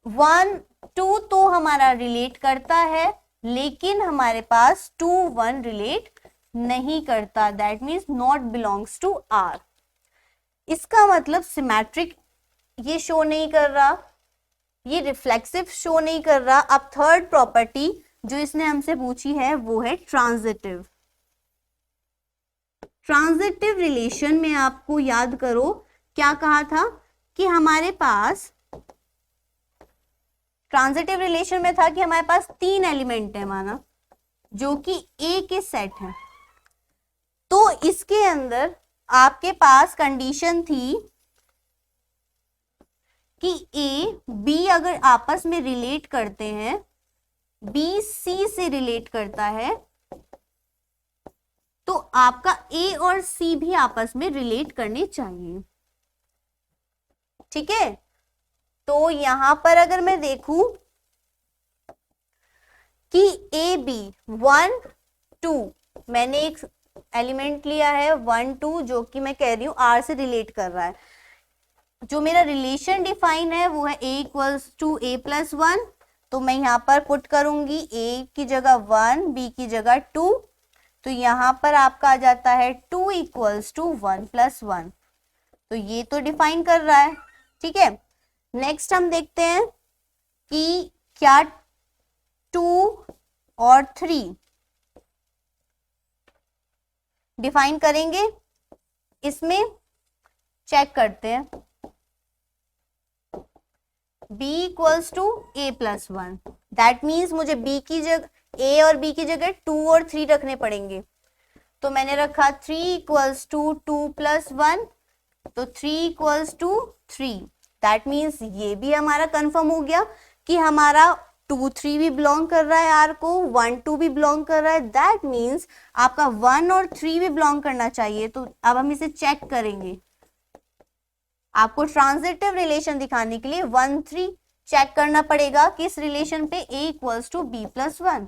1 2 तो हमारा रिलेट करता है, लेकिन हमारे पास 2 1 रिलेट नहीं करता, that means not belongs to R. इसका मतलब सिमेट्रिक ये शो नहीं कर रहा, ये रिफ्लेक्सिव शो नहीं कर रहा। अब थर्ड प्रॉपर्टी जो इसने हमसे पूछी है वो है ट्रांजिटिव। ट्रांजिटिव रिलेशन में आपको याद करो क्या कहा था कि हमारे पास ट्रांजिटिव रिलेशन में था कि हमारे पास 3 एलिमेंट है माना जो कि ए के सेट है, तो इसके अंदर आपके पास कंडीशन थी कि ए बी अगर आपस में रिलेट करते हैं, बी सी से रिलेट करता है, तो आपका ए और सी भी आपस में रिलेट करने चाहिए। ठीक है, तो यहां पर अगर मैं देखूं कि ए बी 1 2, मैंने एक एलिमेंट लिया है 1 2 जो कि मैं कह रही हूं आर से रिलेट कर रहा है, जो मेरा रिलेशन डिफाइन है वो है a equals to A plus 1, तो मैं यहां पर पुट करूंगी a की जगह 1 b की जगह 2, तो यहां पर आपका आ जाता है 2 इक्वल्स टू 1 प्लस 1, तो ये तो डिफाइन कर रहा है। ठीक है, नेक्स्ट हम देखते हैं कि क्या 2 और 3 डिफाइन करेंगे, इसमें चेक करते हैं। b equals to a plus 1। That means मुझे b की जगह a और b की जगह 2 और 3 रखने पड़ेंगे। तो मैंने रखा 3 इक्वल्स टू 2 प्लस 1, तो 3 इक्वल्स टू 3। दैट मीन्स ये भी हमारा कंफर्म हो गया कि हमारा 2 3 भी बिलोंग कर रहा है आर को, 1 2 भी बिलोंग कर रहा है। दैट मीन्स आपका 1 और 3 भी बिलोंग करना चाहिए। तो अब हम इसे चेक करेंगे। आपको ट्रांजिटिव रिलेशन दिखाने के लिए 1 3 चेक करना पड़ेगा किस रिलेशन पे, a equals to b plus 1,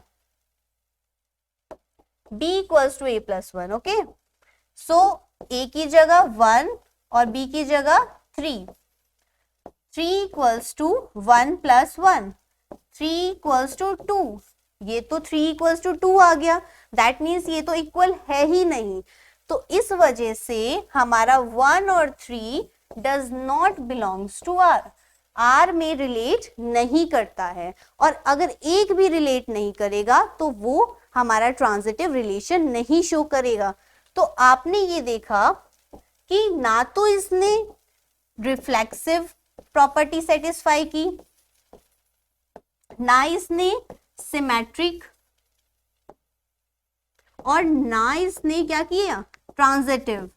b equals to a plus 1। Okay, so a की जगह 1 और b की जगह 3, 3 equals to 1 plus 1, 3 equals to 2। ये तो 3 इक्वल्स टू 2 आ गया। दैट मीन्स ये तो इक्वल है ही नहीं। तो इस वजह से हमारा 1 और 3 does not belongs to R, R में रिलेट नहीं करता है। और अगर एक भी रिलेट नहीं करेगा तो वो हमारा ट्रांजिटिव रिलेशन नहीं शो करेगा। तो आपने ये देखा कि ना तो इसने रिफ्लेक्सिव प्रॉपर्टी सेटिस्फाई की, ना इसने सिमेट्रिक, और ना इसने क्या किया, ट्रांजिटिव।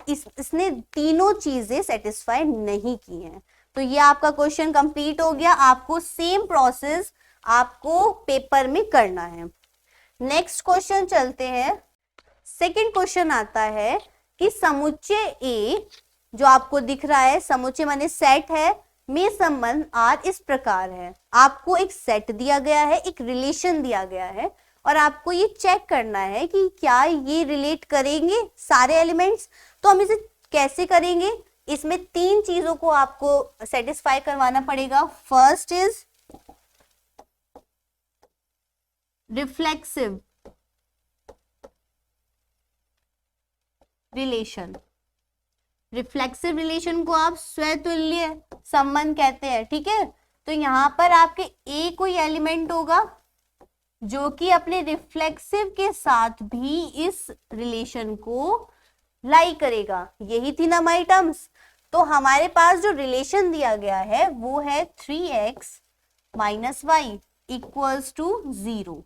इसने तीनों चीजें सेटिस्फाई नहीं की हैं। तो ये आपका क्वेश्चन कंप्लीट हो गया। आपको सेम प्रोसेस आपको पेपर में करना है। नेक्स्ट क्वेश्चन चलते हैं। सेकंड क्वेश्चन आता है कि समुच्चय ए जो आपको दिख रहा है, समुच्चय माने सेट है, में संबंध आर इस प्रकार है। आपको एक सेट दिया गया है, एक रिलेशन दिया गया है, और आपको ये चेक करना है कि क्या ये रिलेट करेंगे सारे एलिमेंट्स। तो हम इसे कैसे करेंगे, इसमें 3 चीजों को आपको सेटिस्फाई करवाना पड़ेगा। First is reflexive relation. Reflexive relation को आप स्वतुल्य संबंध कहते हैं, ठीक है। तो यहां पर आपके ए कोई एलिमेंट होगा जो कि अपने रिफ्लेक्सिव के साथ भी इस रिलेशन को लाई करेगा। यही थी ना हमारी टर्म्स। तो हमारे पास जो रिलेशन दिया गया है वो है 3x minus Y equals to 0।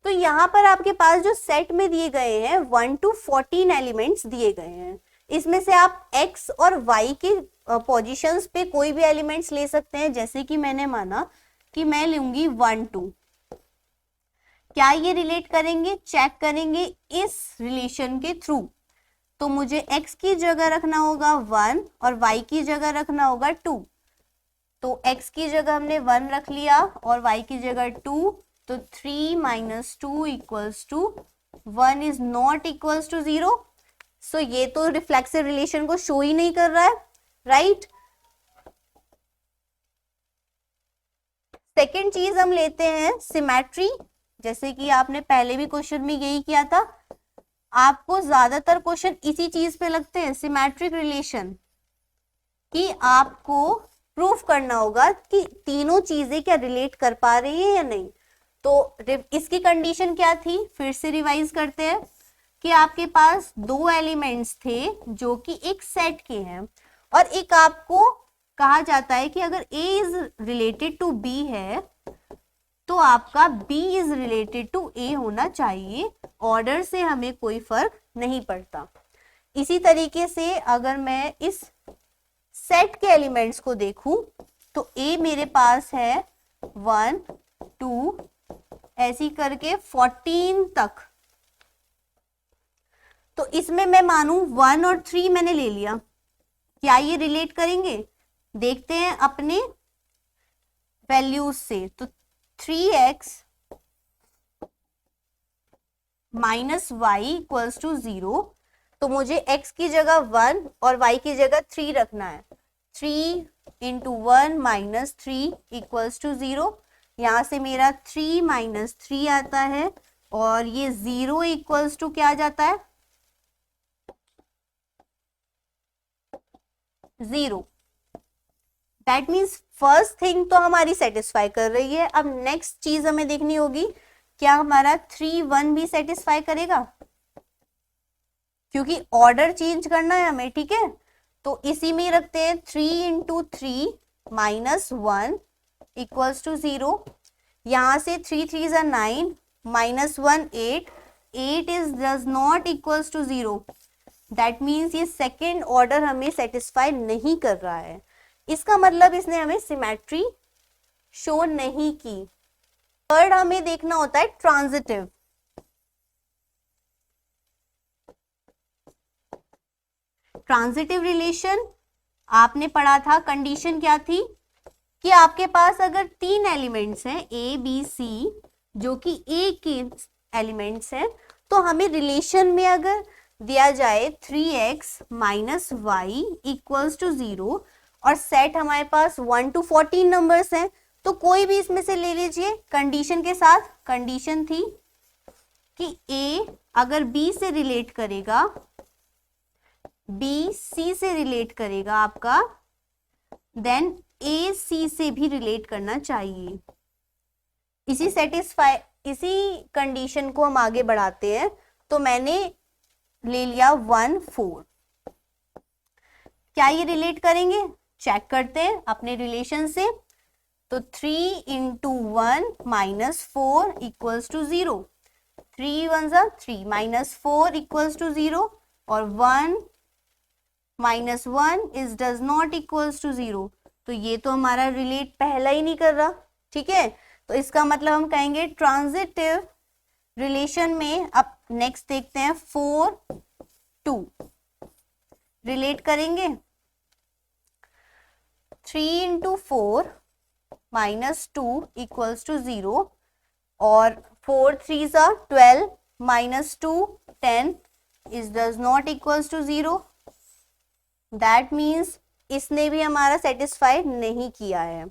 तो यहाँ पर आपके पास जो सेट में दिए गए हैं 1 to 14 एलिमेंट्स दिए गए हैं। इसमें से आप x और y के पोजीशंस पे कोई भी एलिमेंट्स ले सकते हैं। जैसे कि मैंने माना कि मैं लूंगी 1 2। क्या ये रिलेट करेंगे, चेक करेंगे इस रिलेशन के थ्रू। तो मुझे x की जगह रखना होगा 1 और y की जगह रखना होगा 2। तो x की जगह हमने 1 रख लिया और y की जगह 2। तो 3 minus 2 equals to 1 is not equals to 0। So ये तो रिफ्लेक्सिव रिलेशन को शो ही नहीं कर रहा है, राइट। सेकेंड चीज हम लेते हैं सिमेट्री। जैसे कि आपने पहले भी क्वेश्चन में यही किया था। आपको ज्यादातर क्वेश्चन इसी चीज पे लगते हैं, सिमेट्रिक रिलेशन, कि आपको प्रूफ करना होगा कि तीनों चीजें क्या रिलेट कर पा रही है या नहीं। तो इसकी कंडीशन क्या थी, फिर से रिवाइज करते हैं कि आपके पास 2 एलिमेंट्स थे जो कि एक सेट के हैं, और एक आपको कहा जाता है कि अगर A is related to B है तो आपका B is related to A होना चाहिए। ऑर्डर से हमें कोई फर्क नहीं पड़ता। इसी तरीके से अगर मैं इस सेट के एलिमेंट्स को देखूं तो A मेरे पास है 1 2 ऐसी करके 14 तक। तो इसमें मैं मानूं 1 और 3 मैंने ले लिया, क्या ये रिलेट करेंगे, देखते हैं अपने वैल्यूज से। तो 3x minus Y equals to 0। तो मुझे x की जगह 1 और y की जगह 3 रखना है। 3 इंटू 1 माइनस 3 इक्वल्स टू 0। यहां से मेरा 3 माइनस 3 आता है और ये 0 इक्वल्स टू क्या आ जाता है, 0। दैट मीन्स फर्स्ट थिंग तो हमारी सेटिस्फाई कर रही है। अब नेक्स्ट चीज हमें देखनी होगी, क्या हमारा 3 1 भी सेटिस्फाई करेगा, क्योंकि ऑर्डर चेंज करना है हमें, ठीक है। तो इसी में रखते हैं 3 इंटू 3 माइनस 1 इक्वल्स टू 0। यहाँ से 3 3 ज़ा 9 minus 1 8, 8 is does not equals to 0। That means ये सेकेंड ऑर्डर हमें सेटिस्फाई नहीं कर रहा है, इसका मतलब इसने हमें सिमेट्री शो नहीं की। थर्ड हमें देखना होता है ट्रांजिटिव। ट्रांजिटिव रिलेशन आपने पढ़ा था, कंडीशन क्या थी कि आपके पास अगर 3 एलिमेंट्स हैं ए बी सी जो कि ए के एलिमेंट्स हैं, तो हमें रिलेशन में अगर दिया जाए 3x minus Y equals to 0 और सेट हमारे पास 1 to 14 नंबर्स हैं, तो कोई भी इसमें से ले लीजिए कंडीशन के साथ। कंडीशन थी कि a अगर b से रिलेट करेगा, b c से रिलेट करेगा आपका, देन a c से भी रिलेट करना चाहिए। इसी कंडीशन को हम आगे बढ़ाते हैं, तो मैंने ले लिया 1 4। क्या ये रिलेट करेंगे, चेक करते हैं अपने रिलेशन से। तो 3 इंटू 1 माइनस 4 इक्वल्स टू 0, 3 1 ज़ा 3 माइनस 4 इक्वल्स टू 0 और 1 minus 1 is does not equals to 0। तो ये तो हमारा रिलेट पहला ही नहीं कर रहा, ठीक है। तो इसका मतलब हम कहेंगे ट्रांजिटिव रिलेशन में। अब नेक्स्ट देखते हैं 4 2 रिलेट करेंगे। 3 इंटू 4 माइनस 2 इक्वल्स टू 0 और 4 3 ज़ा 12 minus 2 10 is does not equals to 0। That means इसने भी हमारा सेटिस्फाई नहीं किया है।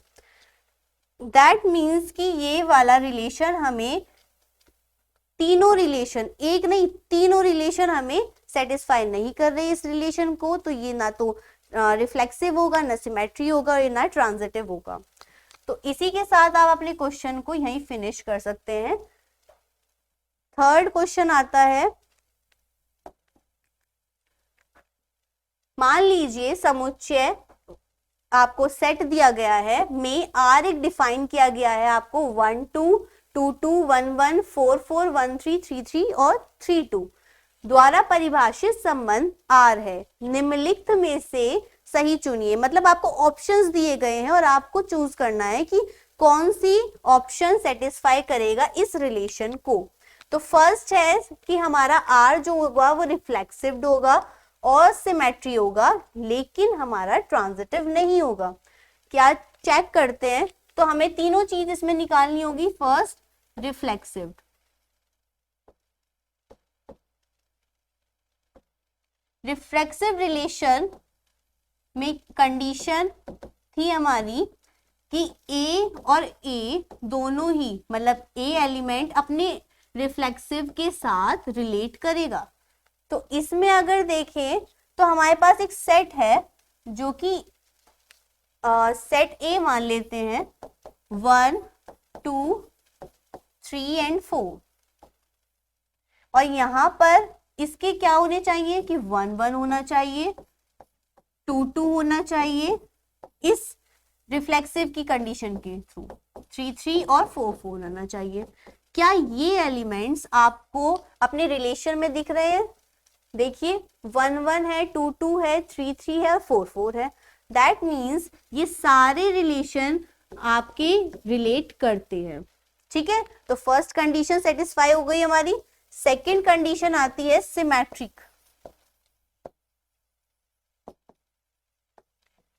दैट मीन्स कि ये वाला रिलेशन हमें तीनों रिलेशन, एक नहीं तीनों रिलेशन हमें सेटिस्फाई नहीं कर रही इस रिलेशन को। तो ये ना तो रिफ्लेक्सिव होगा, ना सिमेट्री होगा, और ना ट्रांजिटिव होगा। तो इसी के साथ आप अपने क्वेश्चन को यहीं फिनिश कर सकते हैं। थर्ड क्वेश्चन आता है, मान लीजिए समुच्चय आपको सेट दिया गया है में आर एक डिफाइन किया गया है आपको 1 2 2 2 1 1 4 4 1 3 3 3 और 3 2 द्वारा परिभाषित संबंध आर है। निम्नलिखित में से सही चुनिए। मतलब आपको ऑप्शंस दिए गए हैं और आपको चूज करना है कि कौन सी ऑप्शन सेटिस्फाई करेगा इस रिलेशन को। तो फर्स्ट है कि हमारा आर जो होगा वो रिफ्लेक्सिव होगा और सिमेट्री होगा, लेकिन हमारा ट्रांजिटिव नहीं होगा। क्या चेक करते हैं, तो हमें तीनों चीज इसमें निकालनी होगी। फर्स्ट रिफ्लेक्सिव, रिफ्लेक्सिव रिलेशन में कंडीशन थी हमारी कि ए और ए दोनों ही, मतलब ए एलिमेंट अपने रिफ्लेक्सिव के साथ रिलेट करेगा। तो इसमें अगर देखें तो हमारे पास एक सेट है जो कि सेट ए मान लेते हैं 1 2 3 एंड 4, और यहां पर इसके क्या होने चाहिए कि 1 1 होना चाहिए, 2 2 होना चाहिए इस रिफ्लेक्सिव की कंडीशन के थ्रू, 3 3 और 4 4 होना चाहिए। क्या ये एलिमेंट्स आपको अपने रिलेशन में दिख रहे हैं? देखिए 1 1 है, 2 2 है, 3 3 है, 4 4 है। दैट मीन्स ये सारे रिलेशन आपके रिलेट करते हैं, ठीक है। तो फर्स्ट कंडीशन सेटिस्फाई हो गई हमारी। सेकेंड कंडीशन आती है सिमेट्रिक।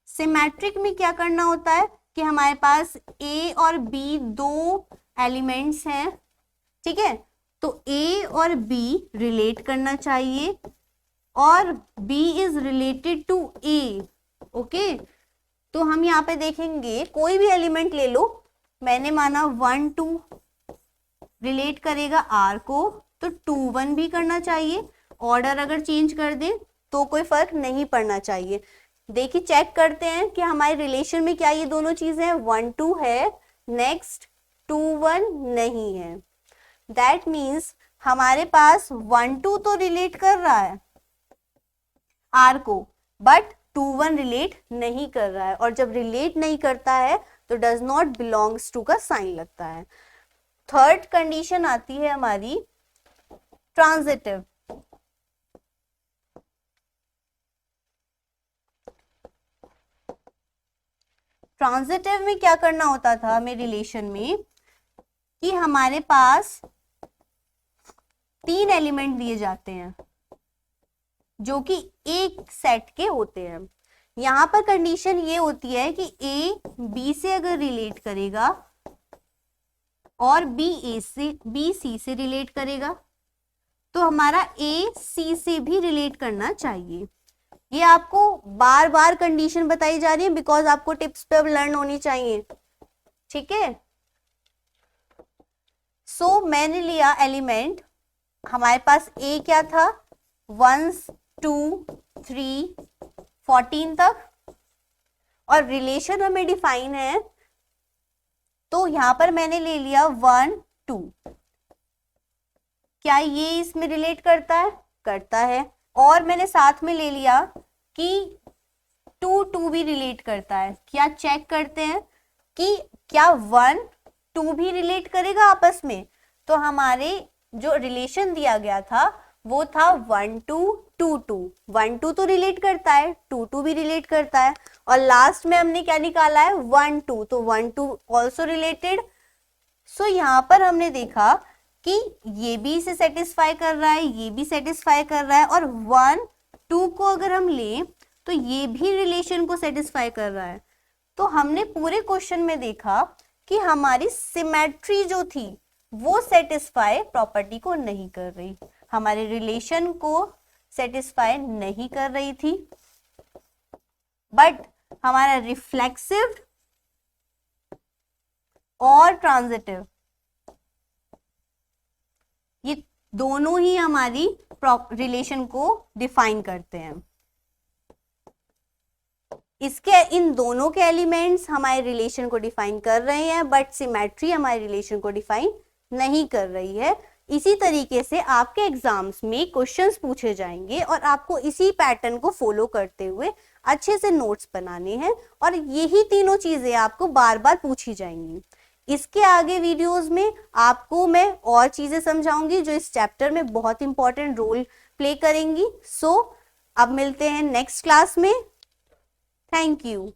सिमेट्रिक में क्या करना होता है कि हमारे पास ए और बी दो एलिमेंट्स हैं, ठीक है। तो ए और बी रिलेट करना चाहिए और B is related to A, okay. तो हम यहाँ पे देखेंगे कोई भी एलिमेंट ले लो, मैंने माना 1 2 रिलेट करेगा आर को, तो 2 1 भी करना चाहिए। ऑर्डर अगर चेंज कर दे तो कोई फर्क नहीं पड़ना चाहिए। देखिए चेक करते हैं कि हमारे रिलेशन में क्या ये दोनों चीजें 1 2 है, नेक्स्ट 2 1 नहीं है। दैट मीन्स हमारे पास 1 2 तो रिलेट कर रहा है आर को, बट 1 रिलेट नहीं कर रहा है, और जब रिलेट नहीं करता है तो डज नॉट बिलोंग्स टू का साइन लगता है। थर्ड कंडीशन आती है हमारी ट्रांजिटिव। ट्रांजिटिव में क्या करना होता था हमें रिलेशन में, कि हमारे पास 3 एलिमेंट दिए जाते हैं जो कि एक सेट के होते हैं। यहां पर कंडीशन ये होती है कि ए बी से अगर रिलेट करेगा और बी सी से रिलेट करेगा तो हमारा ए सी से भी रिलेट करना चाहिए। ये आपको बार बार कंडीशन बताई जा रही है बिकॉज आपको टिप्स पे अब लर्न होनी चाहिए, ठीक है। सो मैंने लिया एलिमेंट, हमारे पास ए क्या था 1 2 3 14 तक, और रिलेशन हमें डिफाइन है तो यहां पर मैंने ले लिया 1 2। क्या ये इसमें रिलेट करता है? करता है। और मैंने साथ में ले लिया कि 2 2 भी रिलेट करता है। क्या चेक करते हैं कि क्या 1 2 भी रिलेट करेगा आपस में। तो हमारे जो रिलेशन दिया गया था वो था 1 2 2 2। 1 2 तो रिलेट करता है, 2 2 भी रिलेट करता है, और लास्ट में हमने क्या निकाला है 1 2, तो 1 2 ऑल्सो रिलेटेड। सो यहाँ पर हमने देखा कि ये भी इसे सेटिस्फाई कर रहा है, ये भी सेटिस्फाई कर रहा है, और 1 2 को अगर हम लें तो ये भी रिलेशन को सेटिस्फाई कर रहा है। तो हमने पूरे क्वेश्चन में देखा कि हमारी सिमेट्री जो थी वो सेटिस्फाई प्रॉपर्टी को नहीं कर रही, हमारे रिलेशन को सेटिस्फाई नहीं कर रही थी, बट हमारा रिफ्लेक्सिव और ट्रांजिटिव ये दोनों ही हमारी रिलेशन को डिफाइन करते हैं। इसके इन दोनों के एलिमेंट्स हमारे रिलेशन को डिफाइन कर रहे हैं, बट सिमेट्री हमारे रिलेशन को डिफाइन नहीं कर रही है। इसी तरीके से आपके एग्जाम्स में क्वेश्चंस पूछे जाएंगे और आपको इसी पैटर्न को फॉलो करते हुए अच्छे से नोट्स बनाने हैं, और यही तीनों चीजें आपको बार बार पूछी जाएंगी। इसके आगे वीडियोस में आपको मैं और चीजें समझाऊंगी जो इस चैप्टर में बहुत इंपॉर्टेंट रोल प्ले करेंगी। सो अब मिलते हैं नेक्स्ट क्लास में। Thank you.